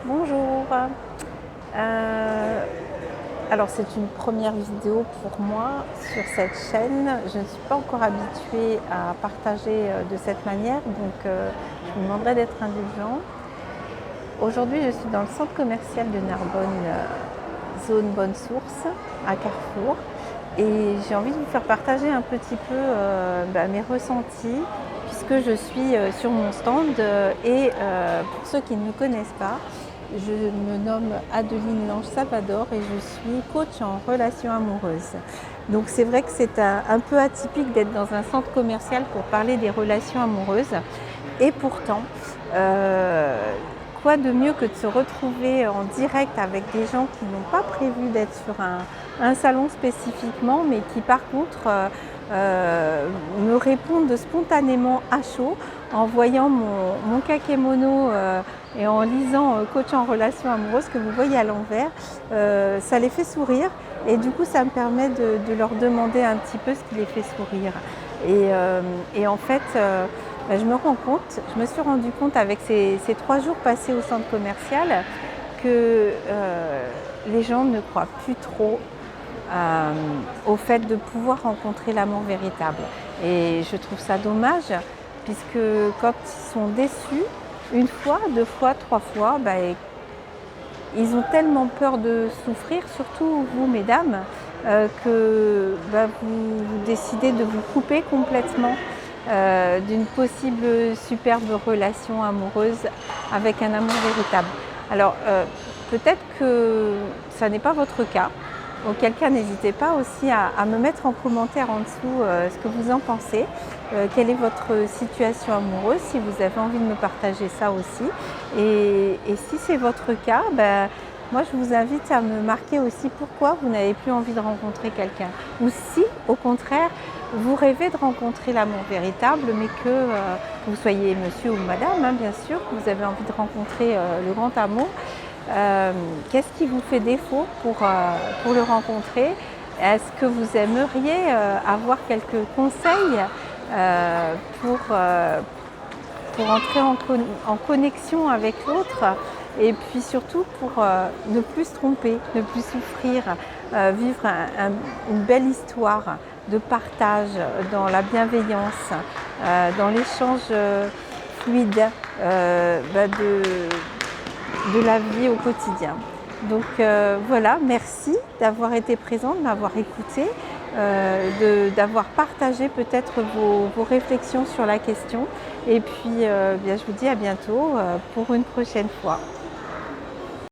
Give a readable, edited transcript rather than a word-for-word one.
Bonjour. Euh, alors c'est une première vidéo pour moi sur cette chaîne. Je ne suis pas encore habituée à partager de cette manière, donc je vous demanderai d'être indulgent. Aujourd'hui je suis dans le centre commercial de Narbonne, zone Bonne Source, à Carrefour. Et j'ai envie de vous faire partager un petit peu mes ressentis, puisque je suis sur mon stand. Pour ceux qui ne me connaissent pas, je me nomme Adeline Lange-Salvador et je suis coach en relations amoureuses. Donc c'est vrai que c'est un peu atypique d'être dans un centre commercial pour parler des relations amoureuses. Et pourtant, quoi de mieux que de se retrouver en direct avec des gens qui n'ont pas prévu d'être sur un salon spécifiquement, mais qui par contre me répondent spontanément à chaud en voyant mon kakémono et en lisant Coach en relations amoureuses que vous voyez à l'envers. Ça les fait sourire et du coup ça me permet de leur demander un petit peu ce qui les fait sourire. Et en fait, je me suis rendu compte avec ces 3 jours passés au centre commercial que les gens ne croient plus trop au fait de pouvoir rencontrer l'amour véritable. Et je trouve ça dommage, puisque quand ils sont déçus, une fois, 2 fois, 3 fois, ils ont tellement peur de souffrir, surtout vous mesdames, que vous décidez de vous couper complètement d'une possible superbe relation amoureuse avec un amour véritable. Alors peut-être que ça n'est pas votre cas, auquel cas n'hésitez pas aussi à me mettre en commentaire en dessous ce que vous en pensez, quelle est votre situation amoureuse, si vous avez envie de me partager ça aussi. Et si c'est votre cas, moi je vous invite à me marquer aussi pourquoi vous n'avez plus envie de rencontrer quelqu'un. Ou si au contraire vous rêvez de rencontrer l'amour véritable, mais que vous soyez monsieur ou madame, bien sûr, que vous avez envie de rencontrer le grand amour. Qu'est-ce qui vous fait défaut pour le rencontrer? Est-ce que vous aimeriez avoir quelques conseils pour entrer en connexion avec l'autre et puis surtout pour ne plus se tromper, ne plus souffrir, vivre une belle histoire de partage dans la bienveillance, dans l'échange fluide de la vie au quotidien. Donc voilà, merci d'avoir été présent, de m'avoir écouté, d'avoir partagé peut-être vos réflexions sur la question. Et puis je vous dis à bientôt pour une prochaine fois.